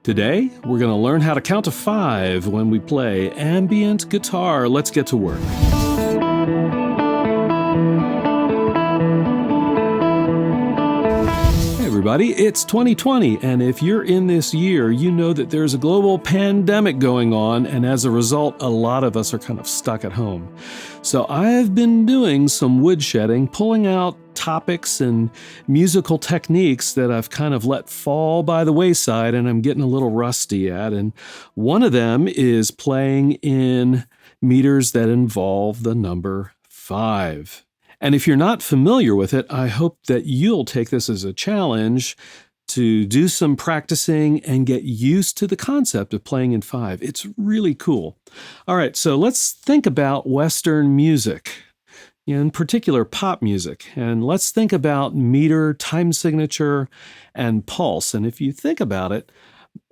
Today, we're going to learn how to count to 5 when we play ambient guitar. Let's get to work. Hey everybody, it's 2020, and if you're in this year, you know that there's a global pandemic going on, and as a result, a lot of us are kind of stuck at home. So I've been doing some woodshedding, pulling out topics and musical techniques that I've kind of let fall by the wayside and I'm getting a little rusty at. And one of them is playing in meters that involve the number 5. And if you're not familiar with it, I hope that you'll take this as a challenge to do some practicing and get used to the concept of playing in 5. It's really cool. All right, so let's think about Western music, in particular pop music. And let's think about meter, time signature, and pulse. And if you think about it,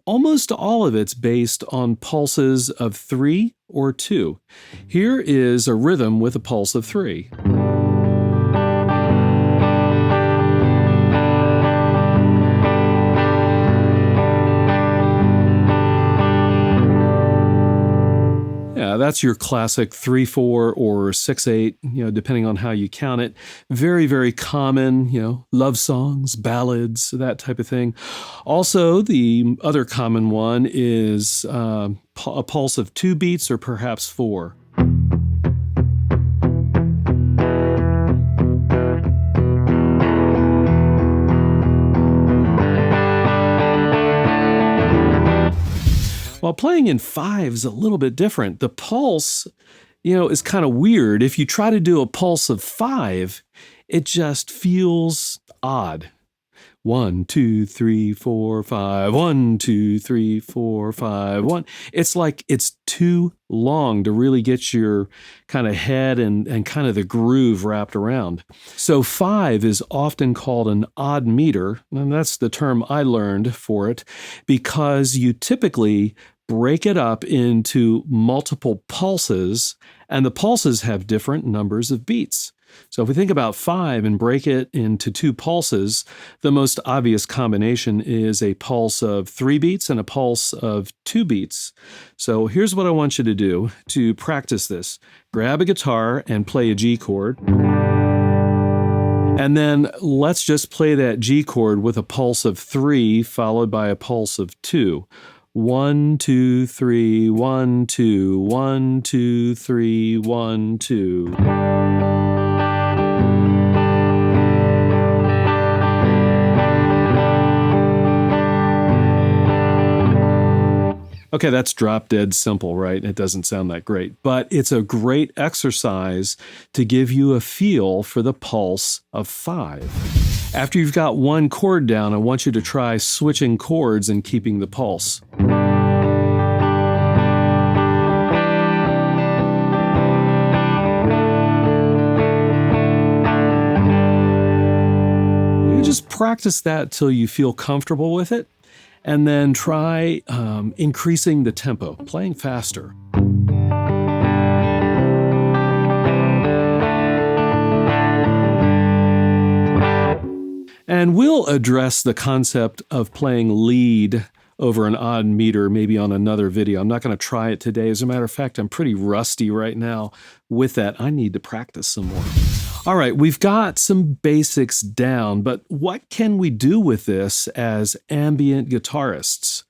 almost all of it's based on pulses of 3 or 2. Here is a rhythm with a pulse of 3. That's your classic 3/4 or 6/8, depending on how you count it. Very, very common, love songs, ballads, that type of thing. Also, the other common one is a pulse of 2 beats or perhaps 4. While playing in 5 is a little bit different. The pulse, is kind of weird. If you try to do a pulse of 5, it just feels odd. 1, 2, 3, 4, 5. 1, 2, 3, 4, 5. 1. It's like it's too long to really get your kind of head and kind of the groove wrapped around. So 5 is often called an odd meter, and that's the term I learned for it, because you typically break it up into multiple pulses, and the pulses have different numbers of beats. So if we think about 5 and break it into 2 pulses, the most obvious combination is a pulse of 3 beats and a pulse of 2 beats. So here's what I want you to do to practice this. Grab a guitar and play a G chord. And then let's just play that G chord with a pulse of 3 followed by a pulse of 2. 1, 2, 3, 1, 2, 1, 2, 3, 1, 2. Okay, that's drop dead simple, right? It doesn't sound that great, but it's a great exercise to give you a feel for the pulse of 5. After you've got one chord down, I want you to try switching chords and keeping the pulse. You just practice that till you feel comfortable with it. And then try increasing the tempo, playing faster. And we'll address the concept of playing lead over an odd meter maybe on another video. I'm not going to try it today. As a matter of fact, I'm pretty rusty right now with that. I need to practice some more. All right, we've got some basics down, but what can we do with this as ambient guitarists?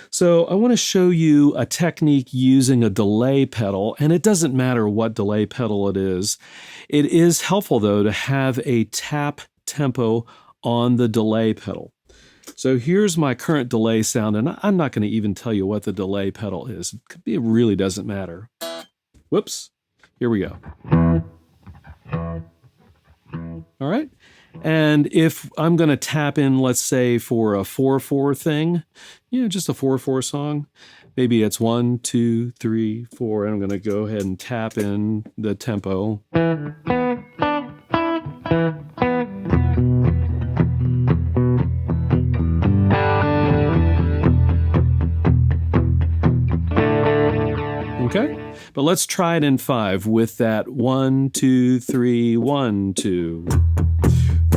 So I want to show you a technique using a delay pedal, and it doesn't matter what delay pedal it is. It is helpful, though, to have a tap tempo on the delay pedal. So here's my current delay sound, and I'm not going to even tell you what the delay pedal is. It really doesn't matter. Whoops. Here we go. All right. And if I'm going to tap in, let's say, for a 4/4 thing, just a 4/4 song, maybe it's 1, 2, 3, 4, and I'm going to go ahead and tap in the tempo. Okay, but let's try it in 5 with that 1, 2, 3, 1, 2.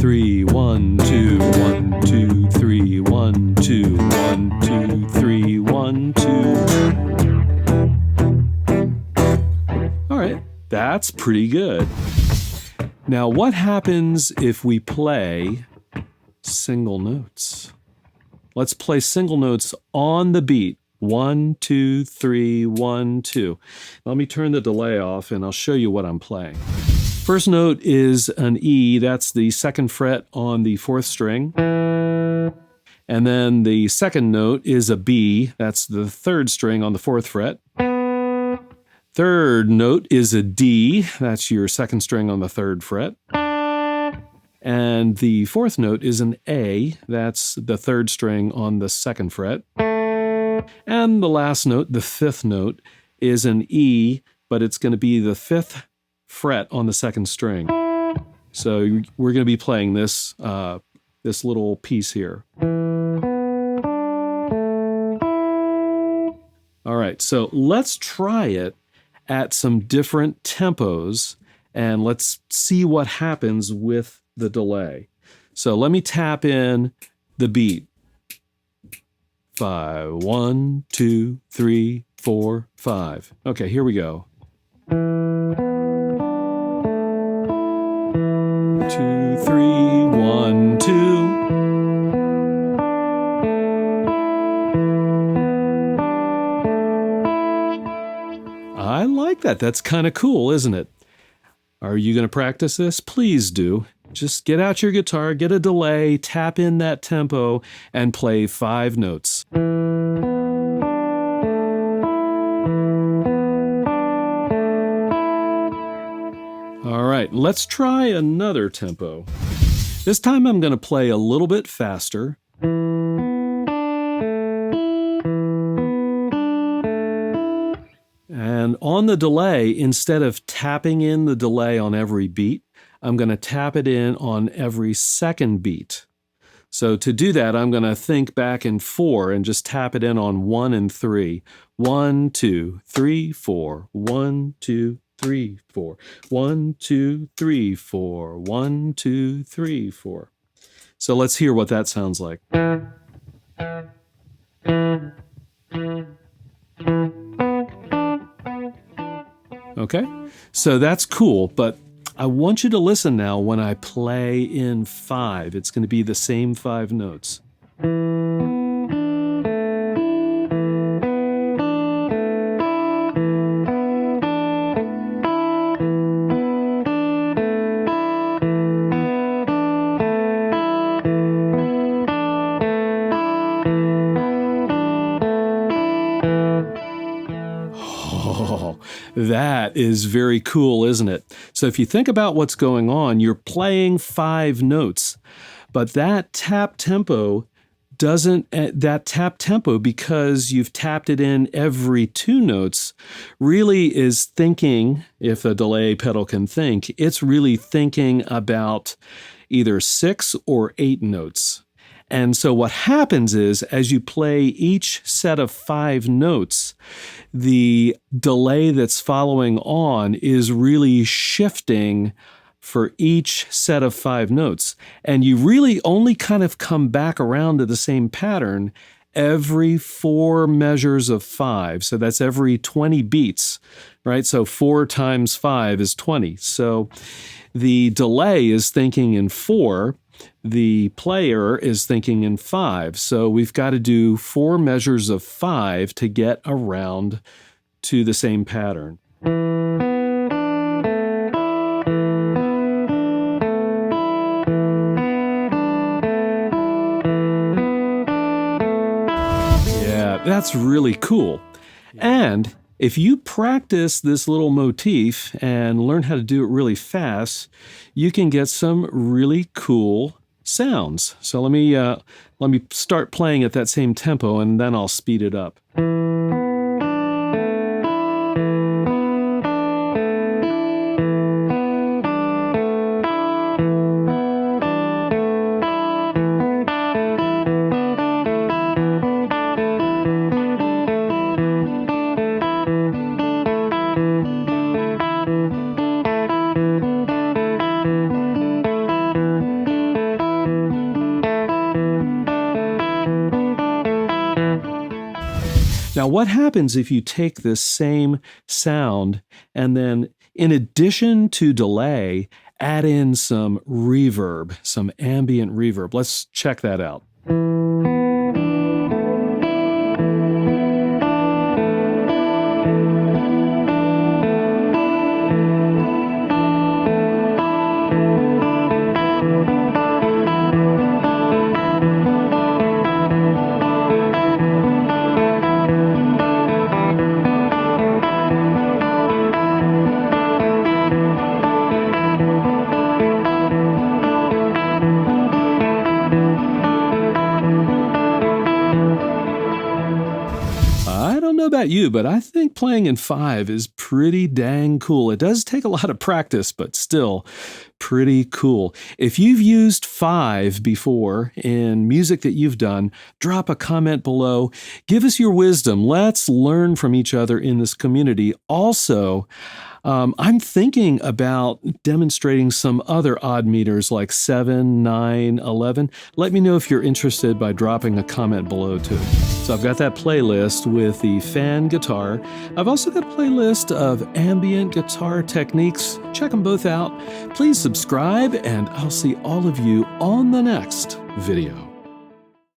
3, 1, 2, 1, 2, 3, 1, 2, 1, 2, 3, 1, 2. All right, that's pretty good. Now, what happens if we play single notes? Let's play single notes on the beat. 1, 2, 3, 1, 2. Let me turn the delay off and I'll show you what I'm playing. First note is an E, that's the second fret on the fourth string. And then the second note is a B, that's the third string on the fourth fret. Third note is a D, that's your second string on the third fret. And the fourth note is an A, that's the third string on the second fret. And the last note, the fifth note, is an E, but it's going to be the fifth fret on the second string. So we're going to be playing this, this little piece here. All right, so let's try it at some different tempos, and let's see what happens with the delay. So let me tap in the beat. 5, 1, 2, 3, 4, 5. Okay, here we go. 2, 3, 1, 2. I like that. That's kind of cool, isn't it? Are you going to practice this? Please do. Just get out your guitar, get a delay, tap in that tempo, and play 5 notes. All right, let's try another tempo. This time I'm going to play a little bit faster. And on the delay, instead of tapping in the delay on every beat, I'm going to tap it in on every second beat. So to do that, I'm going to think back in 4 and just tap it in on 1 and 3. 1, 2, 3, 4. 1, 2, 3, 4. 1, 2, 3, 4. 1, 2, 3, 4. So let's hear what that sounds like. Okay, so that's cool, but I want you to listen now when I play in 5. It's going to be the same 5 notes. Oh, that is very cool, isn't it? So if you think about what's going on, you're playing 5 notes, but that tap tempo because you've tapped it in every 2 notes, really is thinking, if a delay pedal can think, it's really thinking about either 6 or 8 notes. And so what happens is, as you play each set of 5 notes, the delay that's following on is really shifting for each set of 5 notes. And you really only kind of come back around to the same pattern every 4 measures of 5. So that's every 20 beats, right? So 4 times 5 is 20. So the delay is thinking in 4. The player is thinking in 5. So we've got to do 4 measures of 5 to get around to the same pattern. Yeah, that's really cool. And if you practice this little motif and learn how to do it really fast, you can get some really cool sounds. So let me start playing at that same tempo, and then I'll speed it up. Now, what happens if you take this same sound and then, in addition to delay, add in some reverb, some ambient reverb? Let's check that out. I don't know about you, but I think playing in 5 is pretty dang cool. It does take a lot of practice, but still pretty cool. If you've used 5 before in music that you've done, drop a comment below. Give us your wisdom. Let's learn from each other in this community. Also, I'm thinking about demonstrating some other odd meters like 7, 9, 11. Let me know if you're interested by dropping a comment below too. So I've got that playlist with the fan guitar. I've also got a playlist of ambient guitar techniques. Check them both out. Please subscribe, and I'll see all of you on the next video.